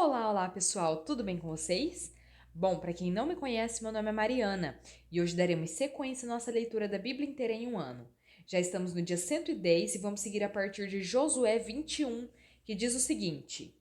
Olá pessoal, tudo bem com vocês? Bom, para quem não me conhece, meu nome é Mariana e hoje daremos sequência à nossa leitura da Bíblia inteira em um ano. Já estamos no dia 110 e vamos seguir a partir de Josué 21, que diz o seguinte: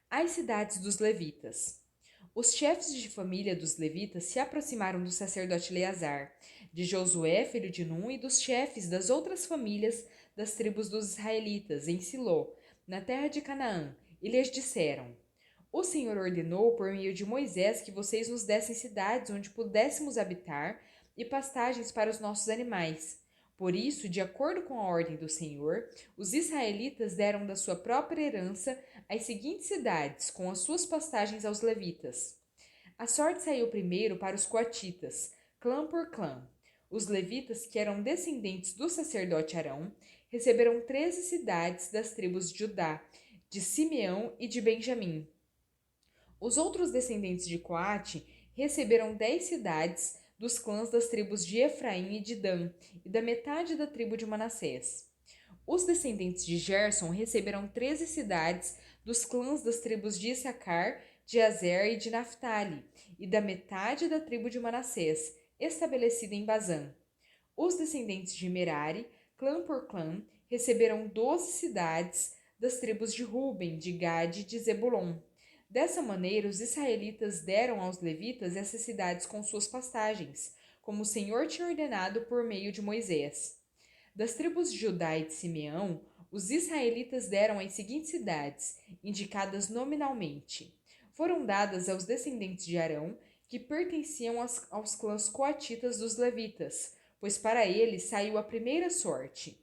As cidades dos levitas. Os chefes de família dos levitas se aproximaram do sacerdote Eleazar, de Josué, filho de Num, e dos chefes das outras famílias das tribos dos israelitas em Siló, na terra de Canaã, e lhes disseram: O Senhor ordenou por meio de Moisés que vocês nos dessem cidades onde pudéssemos habitar e pastagens para os nossos animais. Por isso, de acordo com a ordem do Senhor, os israelitas deram da sua própria herança as seguintes cidades, com as suas pastagens aos levitas. A sorte saiu primeiro para os coatitas, clã por clã. Os levitas, que eram descendentes do sacerdote Arão, receberam 13 cidades das tribos de Judá, de Simeão e de Benjamim. Os outros descendentes de Coate receberam 10 cidades dos clãs das tribos de Efraim e de Dan, e da metade da tribo de Manassés. Os descendentes de Gerson receberam 13 cidades dos clãs das tribos de Issacar, de Azer e de Naphtali, e da metade da tribo de Manassés, estabelecida em Bazã. Os descendentes de Merari, clã por clã, receberam 12 cidades das tribos de Ruben, de Gade e de Zebulon. Dessa maneira, os israelitas deram aos levitas essas cidades com suas pastagens, como o Senhor tinha ordenado por meio de Moisés. Das tribos de Judá e de Simeão, os israelitas deram as seguintes cidades, indicadas nominalmente. Foram dadas aos descendentes de Arão, que pertenciam aos clãs coatitas dos levitas, pois para eles saiu a primeira sorte.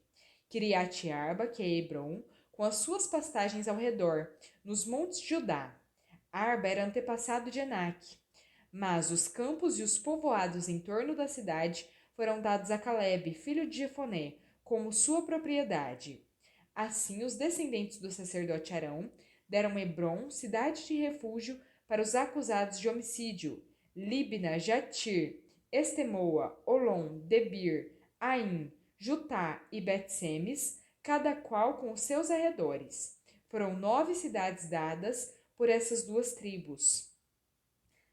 Kiriat Arba, que é Hebron, com as suas pastagens ao redor, nos montes de Judá. Arba era antepassado de Enaque, mas os campos e os povoados em torno da cidade foram dados a Calebe, filho de Jefoné, como sua propriedade. Assim, os descendentes do sacerdote Arão deram Hebron, cidade de refúgio, para os acusados de homicídio, Libna, Jatir, Estemoa, Olom, Debir, Aim, Jutá e Bet-Semes, cada qual com os seus arredores. Foram 9 cidades dadas por essas duas tribos.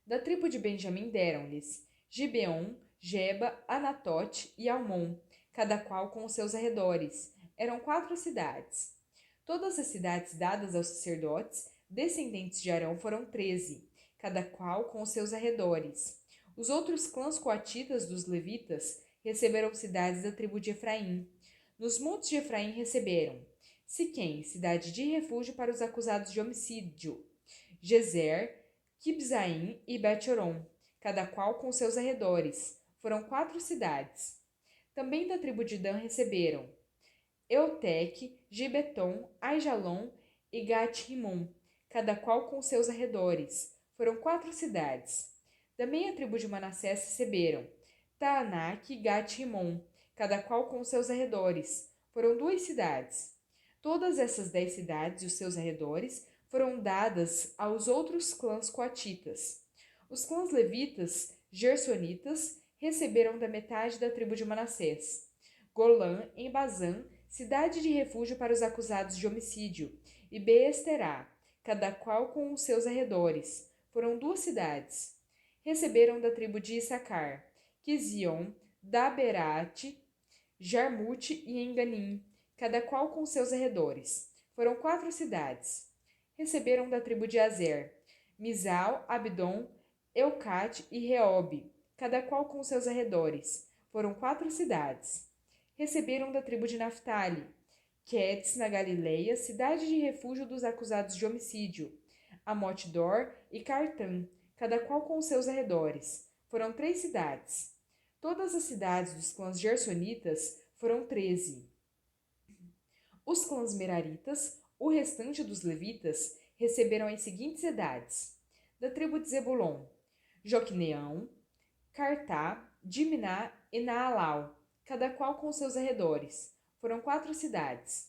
Da tribo de Benjamim deram-lhes Gibeon, Geba, Anatote e Almon, cada qual com os seus arredores. Eram 4 cidades. Todas as cidades dadas aos sacerdotes, descendentes de Arão, foram 13, cada qual com os seus arredores. Os outros clãs coatitas dos levitas receberam cidades da tribo de Efraim. Nos montes de Efraim receberam Siquém, cidade de refúgio para os acusados de homicídio, Gezer, Kibzaim e Bet-Horon, cada qual com seus arredores. Foram 4 cidades. Também da tribo de Dan receberam Eutec, Gibeton, Aijalon e Gat-Rimon, cada qual com seus arredores. Foram 4 cidades. Da meia tribo de Manassés receberam Taanac e Gat-Rimon, cada qual com seus arredores. Foram 2 cidades. Todas essas 10 cidades e os seus arredores foram dadas aos outros clãs coatitas. Os clãs levitas, gersonitas, receberam da metade da tribo de Manassés. Golã, em Bazã, cidade de refúgio para os acusados de homicídio, e Beesterá, cada qual com os seus arredores. Foram 2 cidades. Receberam da tribo de Issacar, Quizion, Daberate, Jarmute e Enganim, cada qual com seus arredores. Foram 4 cidades. Receberam da tribo de Azer, Misal, Abdon, Eucate e Reobe, cada qual com seus arredores. Foram 4 cidades. Receberam da tribo de Naphtali, Quedes, na Galileia, cidade de refúgio dos acusados de homicídio, Amot-Dor e Cartã, cada qual com seus arredores. Foram 3 cidades. Todas as cidades dos clãs gersonitas foram 13. Os clãs meraritas, o restante dos levitas, receberam as seguintes cidades. Da tribo de Zebulon, Joquneão, Cartá, Dimná e Naalau, cada qual com seus arredores. Foram 4 cidades.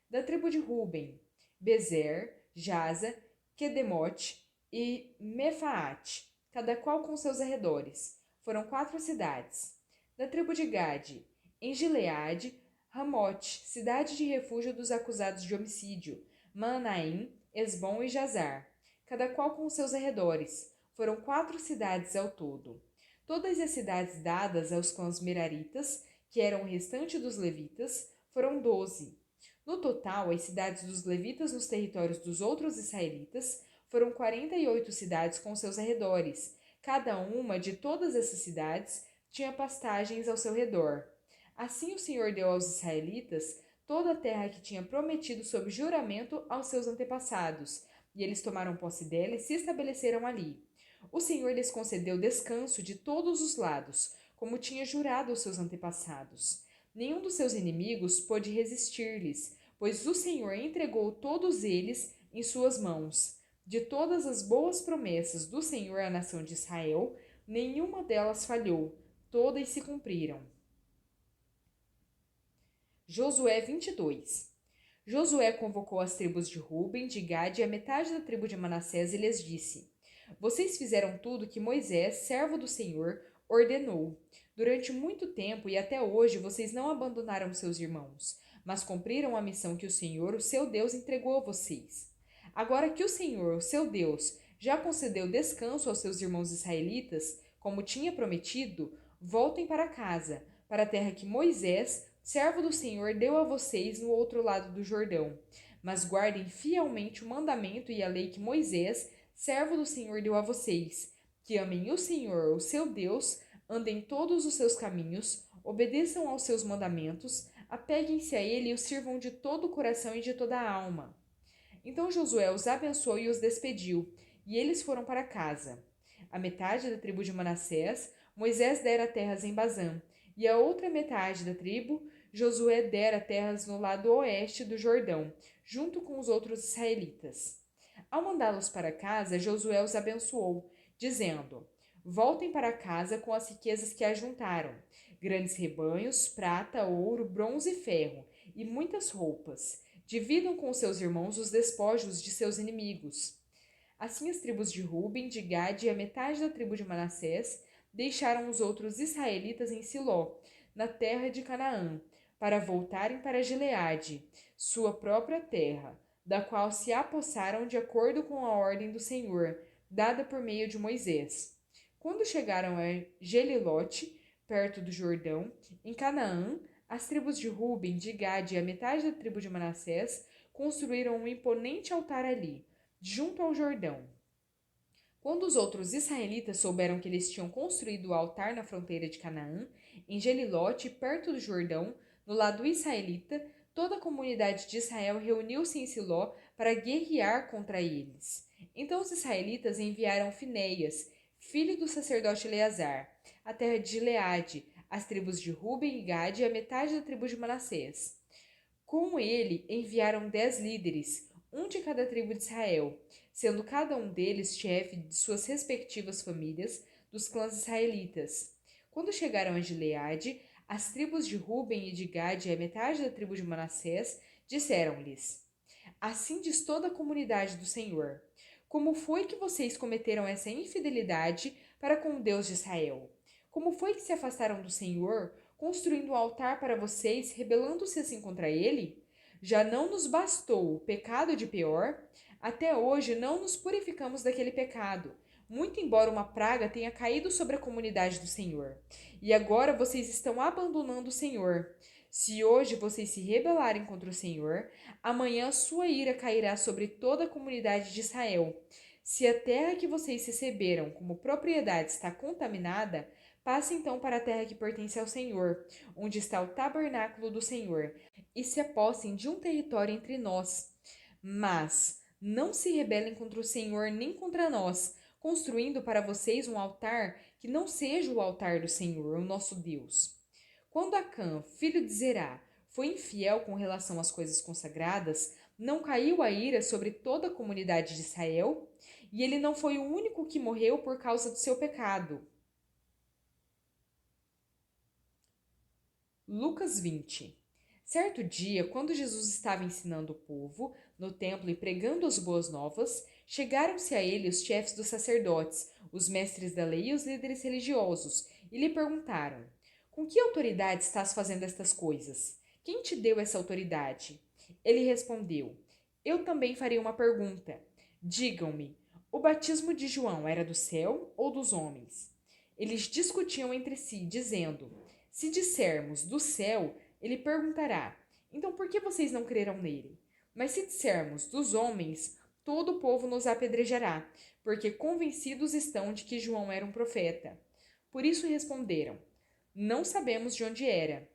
Da tribo de Ruben, Bezer, Jaza, Quedemote e Mefaate, cada qual com seus arredores. Foram 4 cidades. Da tribo de Gade, em Gileade, Ramote, cidade de refúgio dos acusados de homicídio, Manaim, Esbom e Jazar, cada qual com os seus arredores. Foram 4 cidades ao todo. Todas as cidades dadas aos clãs Meraritas, que eram o restante dos levitas, foram 12. No total, as cidades dos levitas nos territórios dos outros israelitas foram 48 cidades com seus arredores. Cada uma de todas essas cidades tinha pastagens ao seu redor. Assim o Senhor deu aos israelitas toda a terra que tinha prometido sob juramento aos seus antepassados, e eles tomaram posse dela e se estabeleceram ali. O Senhor lhes concedeu descanso de todos os lados, como tinha jurado aos seus antepassados. Nenhum dos seus inimigos pôde resistir-lhes, pois o Senhor entregou todos eles em suas mãos. De todas as boas promessas do Senhor à nação de Israel, nenhuma delas falhou, todas se cumpriram. Josué 22. Josué convocou as tribos de Ruben, de Gade e a metade da tribo de Manassés e lhes disse: Vocês fizeram tudo que Moisés, servo do Senhor, ordenou. Durante muito tempo e até hoje vocês não abandonaram seus irmãos, mas cumpriram a missão que o Senhor, o seu Deus, entregou a vocês. Agora que o Senhor, o seu Deus, já concedeu descanso aos seus irmãos israelitas, como tinha prometido, voltem para casa, para a terra que Moisés, servo do Senhor, deu a vocês no outro lado do Jordão. Mas guardem fielmente o mandamento e a lei que Moisés, servo do Senhor, deu a vocês. Que amem o Senhor, o seu Deus, andem todos os seus caminhos, obedeçam aos seus mandamentos, apeguem-se a ele e o sirvam de todo o coração e de toda a alma. Então Josué os abençoou e os despediu, e eles foram para casa. A metade da tribo de Manassés, Moisés dera terras em Bazã, e a outra metade da tribo, Josué dera terras no lado oeste do Jordão, junto com os outros israelitas. Ao mandá-los para casa, Josué os abençoou, dizendo: Voltem para casa com as riquezas que ajuntaram, grandes rebanhos, prata, ouro, bronze e ferro, e muitas roupas. Dividam com seus irmãos os despojos de seus inimigos. Assim as tribos de Ruben, de Gade e a metade da tribo de Manassés deixaram os outros israelitas em Siló, na terra de Canaã, para voltarem para Gileade, sua própria terra, da qual se apossaram de acordo com a ordem do Senhor, dada por meio de Moisés. Quando chegaram a Gelilote, perto do Jordão, em Canaã, as tribos de Ruben, de Gade e a metade da tribo de Manassés construíram um imponente altar ali, junto ao Jordão. Quando os outros israelitas souberam que eles tinham construído o altar na fronteira de Canaã, em Gelilote, perto do Jordão, no lado israelita, toda a comunidade de Israel reuniu-se em Siló para guerrear contra eles. Então os israelitas enviaram Finéias, filho do sacerdote Eleazar, à terra de Gileade, as tribos de Ruben e Gade e a metade da tribo de Manassés. Com ele enviaram 10 líderes, um de cada tribo de Israel, sendo cada um deles chefe de suas respectivas famílias dos clãs israelitas. Quando chegaram a Gileade, as tribos de Ruben e de Gade e a metade da tribo de Manassés disseram-lhes: Assim diz toda a comunidade do Senhor: Como foi que vocês cometeram essa infidelidade para com o Deus de Israel? Como foi que se afastaram do Senhor, construindo um altar para vocês, rebelando-se assim contra ele? Já não nos bastou o pecado de Peor? Até hoje não nos purificamos daquele pecado, muito embora uma praga tenha caído sobre a comunidade do Senhor. E agora vocês estão abandonando o Senhor. Se hoje vocês se rebelarem contra o Senhor, amanhã sua ira cairá sobre toda a comunidade de Israel. Se a terra que vocês receberam como propriedade está contaminada, passe então para a terra que pertence ao Senhor, onde está o tabernáculo do Senhor, e se apossem de um território entre nós. Mas não se rebelem contra o Senhor nem contra nós, construindo para vocês um altar que não seja o altar do Senhor, o nosso Deus. Quando Acã, filho de Zerá, foi infiel com relação às coisas consagradas, não caiu a ira sobre toda a comunidade de Israel? E ele não foi o único que morreu por causa do seu pecado. Lucas 20. Certo dia, quando Jesus estava ensinando o povo no templo e pregando as boas novas, chegaram-se a ele os chefes dos sacerdotes, os mestres da lei e os líderes religiosos, e lhe perguntaram: Com que autoridade estás fazendo estas coisas? Quem te deu essa autoridade? Ele respondeu: Eu também farei uma pergunta. Digam-me, O batismo de João era do céu ou dos homens? Eles discutiam entre si, dizendo: Se dissermos do céu, ele perguntará: Então por que vocês não creram nele? Mas se dissermos dos homens, todo o povo nos apedrejará, porque convencidos estão de que João era um profeta. Por isso responderam: Não sabemos de onde era.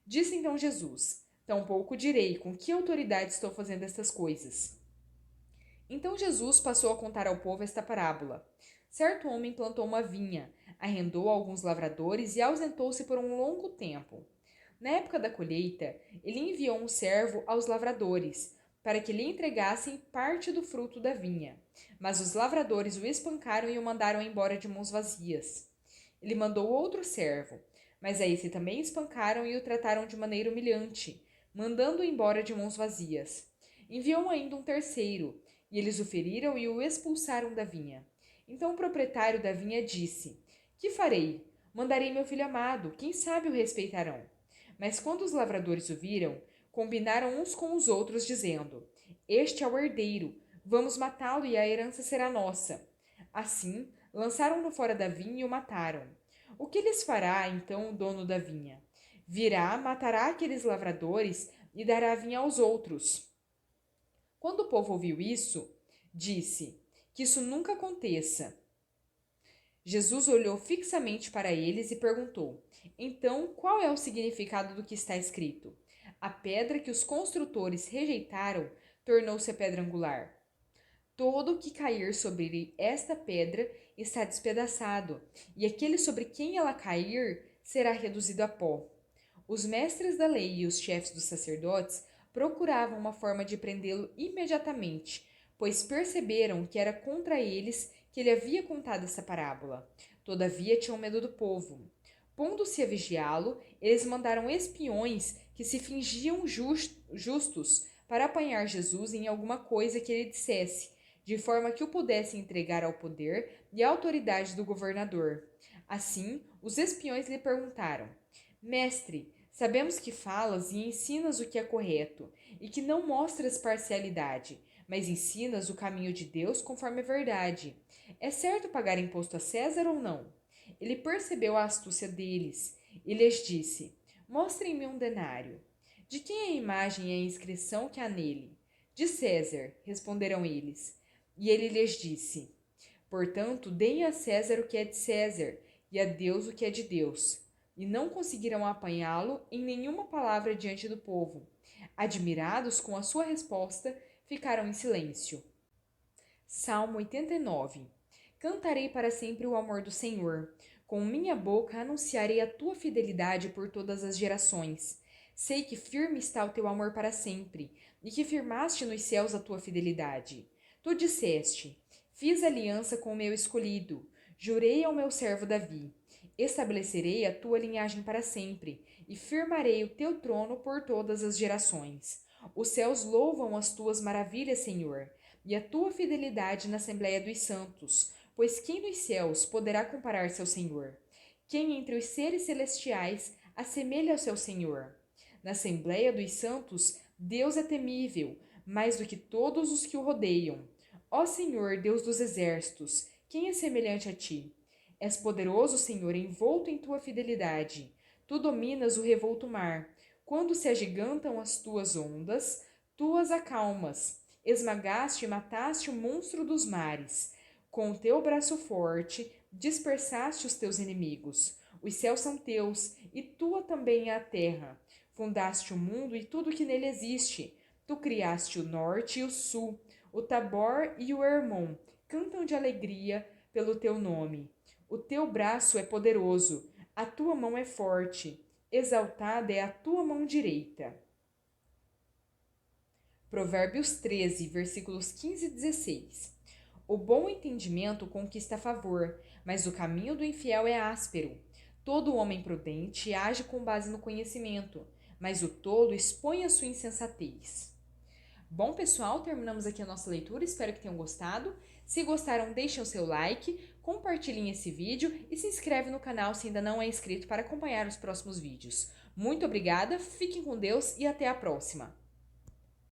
Disse então Jesus: Tampouco direi com que autoridade estou fazendo estas coisas. Então Jesus passou a contar ao povo esta parábola. Certo homem plantou uma vinha, arrendou a alguns lavradores e ausentou-se por um longo tempo. Na época da colheita, ele enviou um servo aos lavradores, para que lhe entregassem parte do fruto da vinha. Mas os lavradores o espancaram e o mandaram embora de mãos vazias. Ele mandou outro servo, mas a esse também espancaram e o trataram de maneira humilhante, mandando-o embora de mãos vazias. Enviou ainda um terceiro, e eles o feriram e o expulsaram da vinha. Então o proprietário da vinha disse: Que farei? Mandarei meu filho amado, quem sabe o respeitarão. Mas quando os lavradores o viram, combinaram uns com os outros, dizendo: Este é o herdeiro, vamos matá-lo e a herança será nossa. Assim, lançaram-no fora da vinha e o mataram. O que lhes fará, então, o dono da vinha? Virá, matará aqueles lavradores e dará a vinha aos outros. Quando o povo ouviu isso, disse: Que isso nunca aconteça. Jesus olhou fixamente para eles e perguntou: Então, qual é o significado do que está escrito? A pedra que os construtores rejeitaram tornou-se a pedra angular. Todo o que cair sobre esta pedra está despedaçado, e aquele sobre quem ela cair será reduzido a pó. Os mestres da lei e os chefes dos sacerdotes procuravam uma forma de prendê-lo imediatamente, pois perceberam que era contra eles que ele havia contado essa parábola. Todavia tinham medo do povo. Pondo-se a vigiá-lo, eles mandaram espiões que se fingiam justos para apanhar Jesus em alguma coisa que ele dissesse, de forma que o pudessem entregar ao poder e à autoridade do governador. Assim, os espiões lhe perguntaram: Mestre, sabemos que falas e ensinas o que é correto, e que não mostras parcialidade, mas ensinas o caminho de Deus conforme a verdade. É certo pagar imposto a César ou não? Ele percebeu a astúcia deles e lhes disse: Mostrem-me um denário. De quem é a imagem e a inscrição que há nele? De César, responderam eles. E ele lhes disse: Portanto, deem a César o que é de César, e a Deus o que é de Deus. E não conseguiram apanhá-lo em nenhuma palavra diante do povo. Admirados com a sua resposta, ficaram em silêncio. Salmo 89. Cantarei para sempre o amor do Senhor. Com minha boca anunciarei a tua fidelidade por todas as gerações. Sei que firme está o teu amor para sempre, e que firmaste nos céus a tua fidelidade. Tu disseste: Fiz aliança com o meu escolhido, jurei ao meu servo Davi. Estabelecerei a tua linhagem para sempre, e firmarei o teu trono por todas as gerações. Os céus louvam as tuas maravilhas, Senhor, e a tua fidelidade na Assembleia dos Santos, pois quem nos céus poderá comparar-se ao Senhor? Quem entre os seres celestiais assemelha ao seu Senhor? Na Assembleia dos Santos, Deus é temível, mais do que todos os que o rodeiam. Ó Senhor, Deus dos exércitos, quem é semelhante a ti? És poderoso, Senhor, envolto em tua fidelidade. Tu dominas o revolto mar. Quando se agigantam as tuas ondas, tu as acalmas. Esmagaste e mataste o monstro dos mares. Com o teu braço forte, dispersaste os teus inimigos. Os céus são teus, e tua também é a terra. Fundaste o mundo e tudo que nele existe. Tu criaste o norte e o sul. O Tabor e o Hermon cantam de alegria pelo teu nome. O teu braço é poderoso, a tua mão é forte. Exaltada é a tua mão direita. Provérbios 13, versículos 15 e 16. O bom entendimento conquista favor, mas o caminho do infiel é áspero. Todo homem prudente age com base no conhecimento, mas o tolo expõe a sua insensatez. Bom, pessoal, terminamos aqui a nossa leitura, espero que tenham gostado. Se gostaram, deixem o seu like, compartilhem esse vídeo e se inscreve no canal se ainda não é inscrito para acompanhar os próximos vídeos. Muito obrigada, fiquem com Deus e até a próxima!